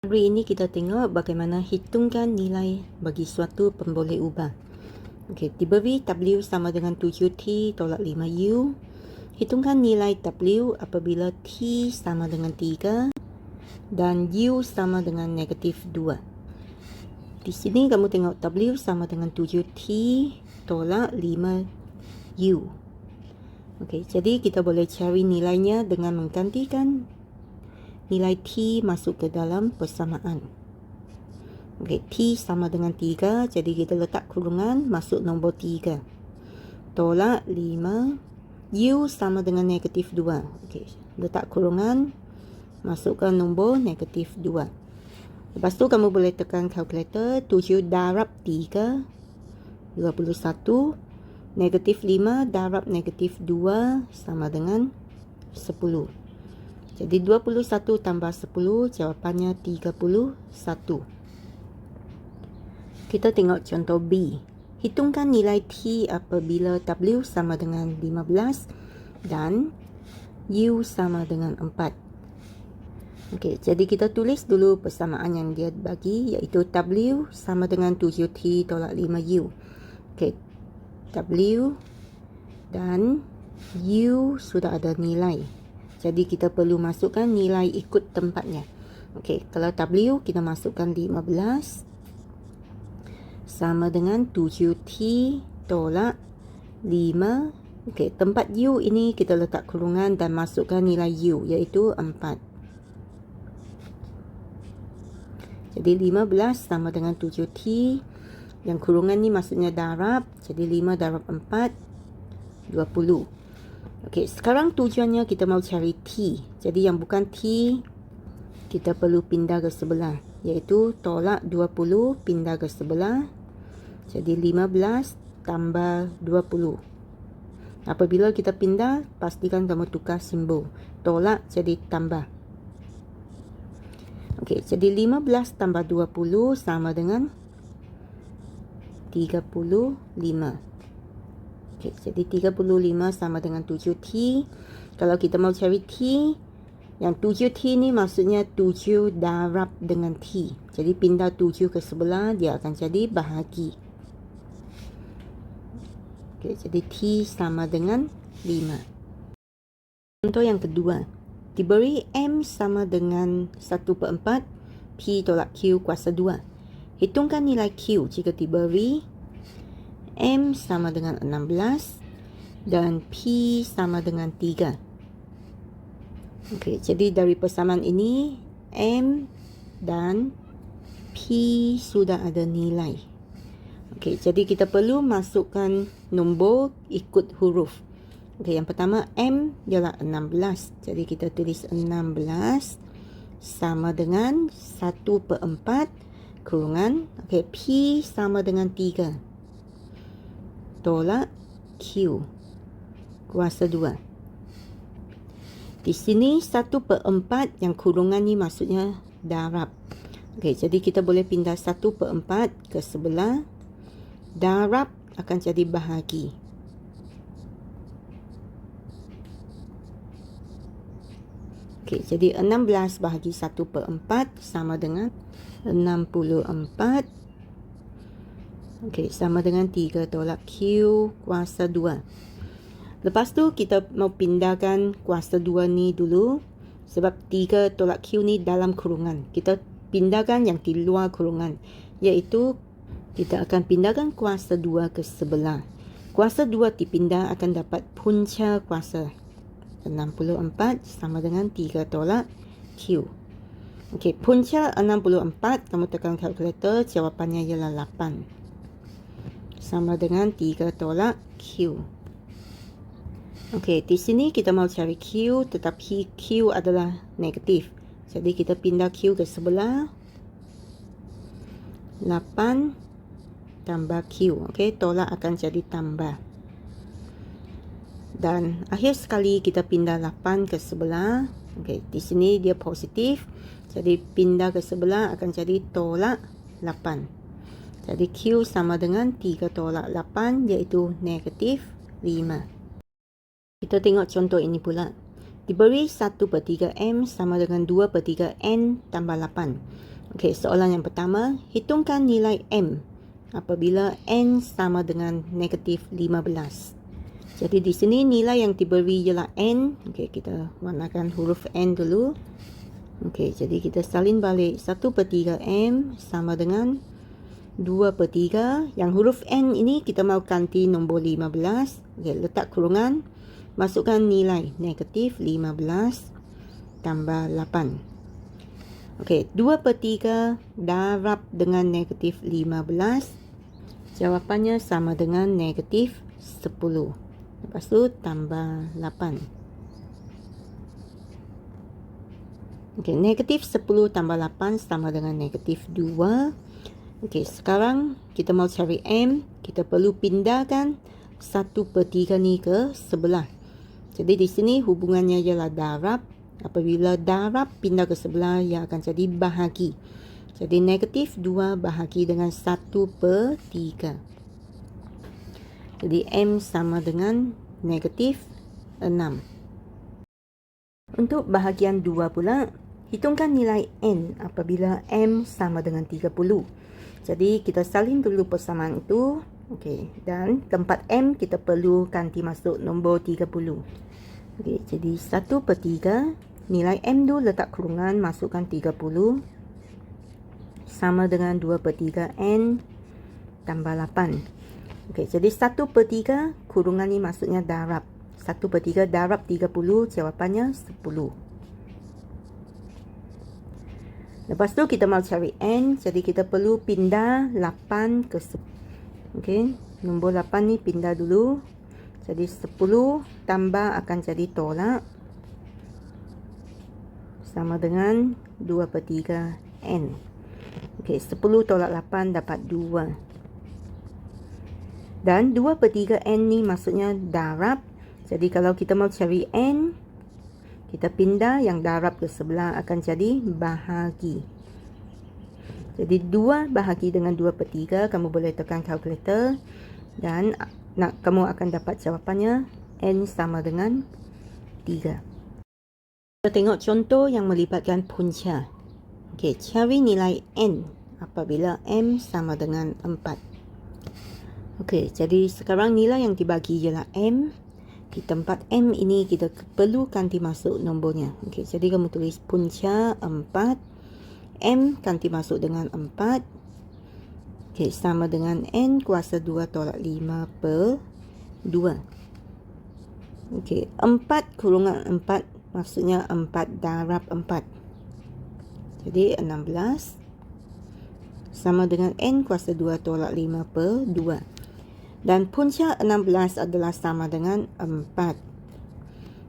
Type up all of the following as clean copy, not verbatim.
Hari ini kita tengok bagaimana hitungkan nilai bagi suatu pemboleh ubah. Okey, diberi W sama dengan 7T tolak 5U. Hitungkan nilai W apabila T sama dengan 3 dan U sama dengan negatif 2. Di sini kamu tengok W sama dengan 7T tolak 5U. Okey, jadi kita boleh cari nilainya dengan menggantikan nilai T masuk ke dalam persamaan. Okey, T sama dengan 3, jadi kita letak kurungan masuk nombor 3. Tolak 5, U sama dengan negatif 2. Okey, letak kurungan, masukkan nombor negatif 2. Lepas tu kamu boleh tekan kalkulator, 7 darab 3, 21. Negatif 5 darab negatif 2 sama dengan 10. Jadi 21 tambah 10, jawapannya 31. Kita tengok contoh B. Hitungkan nilai T apabila W sama dengan 15 dan U sama dengan 4. Okey, jadi kita tulis dulu persamaan yang dia bagi, iaitu W sama dengan 7T tolak 5U. Okey, W dan U sudah ada nilai. Jadi kita perlu masukkan nilai ikut tempatnya. Okey, kalau W kita masukkan 15 sama dengan 7T tolak 5. Okey, tempat U ini kita letak kurungan dan masukkan nilai U, iaitu 4. Jadi 15 sama dengan 7T. Yang kurungan ni maksudnya darab. Jadi 5 darab 4, 20. Okey, sekarang tujuannya kita mau cari T. Jadi yang bukan T, kita perlu pindah ke sebelah. Iaitu tolak 20 pindah ke sebelah. Jadi 15 tambah 20. Apabila kita pindah, pastikan kamu tukar simbol. Tolak jadi tambah. Okey, jadi 15 tambah 20 sama dengan 35. Okey, jadi 35 sama dengan 7T. Kalau kita mau cari T, yang 7T ni maksudnya 7 darab dengan T. Jadi pindah 7 ke sebelah, dia akan jadi bahagi. Okey, jadi T sama dengan 5. Contoh yang kedua. Diberi M sama dengan 1/4 P tolak Q kuasa 2. Hitungkan nilai Q jika diberi M sama dengan 16 dan P sama dengan 3. Okey, jadi dari persamaan ini M dan P sudah ada nilai. Okey, jadi kita perlu masukkan nombor ikut huruf. Okey, yang pertama M ialah 16. Jadi kita tulis 16 sama dengan 1/4 kurungan. Okey, P sama dengan 3. Tolak Q kuasa 2. Di sini 1/4 yang kurungan ni maksudnya darab. Okey, jadi kita boleh pindah 1/4 ke sebelah. Darab akan jadi bahagi. Okey, jadi 16 bahagi 1/4 sama dengan 64. Okey, sama dengan 3 tolak Q kuasa 2. Lepas tu kita mau pindahkan kuasa 2 ni dulu. Sebab 3 tolak Q ni dalam kurungan. Kita pindahkan yang di luar kurungan. Iaitu kita akan pindahkan kuasa 2 ke sebelah. Kuasa 2 dipindah akan dapat punca kuasa. 64 sama dengan 3 tolak Q. Okey, punca 64, kamu tekan kalkulator, jawapannya ialah 8. Sama dengan 3 tolak Q. Okey, di sini kita mau cari Q, tetapi Q adalah negatif. Jadi kita pindah Q ke sebelah. 8 tambah Q. Okey, tolak akan jadi tambah. Dan akhir sekali kita pindah 8 ke sebelah. Okey, di sini dia positif. Jadi pindah ke sebelah akan jadi tolak 8. Jadi Q sama dengan 3 tolak 8, iaitu negatif 5. Kita tengok contoh ini pula. Diberi 1/3 M sama dengan 2/3 N tambah 8. Okey, soalan yang pertama, hitungkan nilai M apabila N sama dengan negatif 15. Jadi di sini nilai yang diberi ialah N. Okey, kita warnakan huruf N dulu. Okey, jadi kita salin balik 1/3 M sama dengan 2/3. Yang huruf N ini kita mau ganti nombor 15. Okey, letak kurungan. Masukkan nilai negatif 15 tambah 8. Okey, 2/3 darab dengan negatif 15. Jawapannya sama dengan negatif 10. Lepas tu tambah 8. Okey, negatif 10 tambah 8 sama dengan negatif 2. Okey, sekarang kita mau cari M. Kita perlu pindahkan 1/3 ni ke sebelah. Jadi di sini hubungannya ialah darab. Apabila darab pindah ke sebelah, ia akan jadi bahagi. Jadi negatif 2 bahagi dengan 1/3. Jadi M sama dengan negatif 6. Untuk bahagian 2 pula, hitungkan nilai N apabila M sama dengan 30. Jadi kita salin dulu persamaan itu. Okey, dan tempat M kita perlu ganti masuk nombor 30. Okey, jadi 1/3 nilai M tu letak kurungan, masukkan 30 sama dengan 2/3 N tambah 8. Okey, jadi 1/3 kurungan ni maksudnya darab. 1/3 darab 30, jawapannya 10. Lepas tu kita mau cari N, jadi kita perlu pindah 8 ke 10. Okey, nombor 8 ni pindah dulu. Jadi 10 tambah akan jadi tolak. Sama dengan 2/3 N. Okey, 10 tolak 8 dapat 2. Dan 2/3 N ni maksudnya darab. Jadi kalau kita mau cari N, kita pindah yang darab ke sebelah akan jadi bahagi. Jadi 2 bahagi dengan 2/3, kamu boleh tekan kalkulator. Dan kamu akan dapat jawapannya N sama dengan 3. Kita tengok contoh yang melibatkan punca. Okey, cari nilai N apabila M sama dengan 4. Okey, jadi sekarang nilai yang dibagi ialah M. Di tempat M ini kita perlu ganti masuk nombornya. Okey, jadi kamu tulis punca 4. M ganti masuk dengan 4. Okey, sama dengan N kuasa 2 tolak 5/2. Okey, 4 kurungan 4 maksudnya 4 darab 4. Jadi 16 sama dengan N kuasa 2 tolak 5/2. Dan punca 16 adalah sama dengan 4.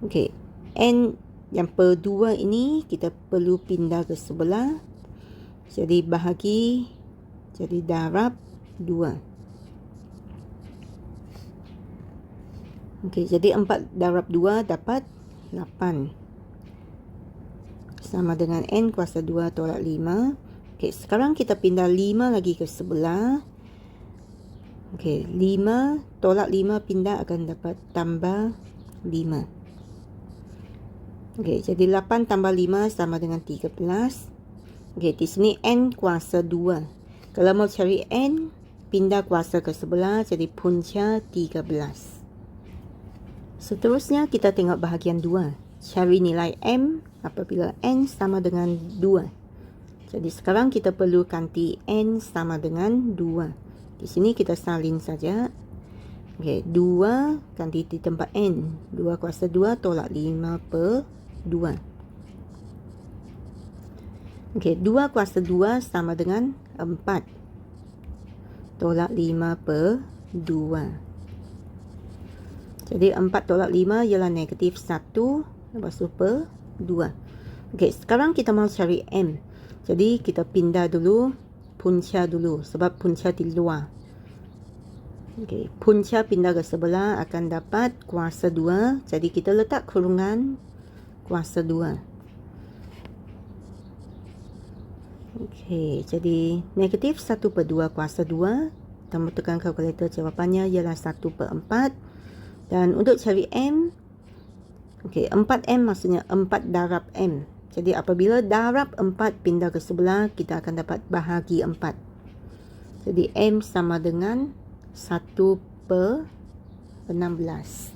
Okey, N yang per 2 ini kita perlu pindah ke sebelah. Jadi bahagi, jadi darab 2. Okey, jadi 4 darab 2 dapat 8. Sama dengan N kuasa 2 tolak 5. Okey, sekarang kita pindah 5 lagi ke sebelah. Okey, 5 tolak 5 pindah akan dapat tambah 5. Okey, jadi 8 tambah 5 sama dengan 13. Okey, di sini N kuasa 2. Kalau mau cari N, pindah kuasa ke sebelah, jadi punca 13. Seterusnya kita tengok bahagian 2. Cari nilai M apabila N sama dengan 2. Jadi sekarang kita perlu ganti N sama dengan 2. Di sini kita salin saja. Okey, 2 ganti di tempat N. 2 kuasa 2 tolak 5/2. Okey, 2 kuasa 2 sama dengan 4. Tolak 5/2. Jadi 4 tolak 5 ialah negatif 1. Lepas tu per 2. Okey, sekarang kita mau cari M. Jadi kita pindah dulu punca dulu sebab punca di luar. Okey, punca pindah ke sebelah akan dapat kuasa 2. Jadi kita letak kurungan kuasa 2. Okey, jadi negatif 1/2 kuasa 2. Kamu tekan kalkulator, jawapannya ialah 1/4. Dan untuk cari M, okey, 4M maksudnya 4 darab M. Jadi apabila darab 4 pindah ke sebelah, kita akan dapat bahagi 4. Jadi M sama dengan 1/16.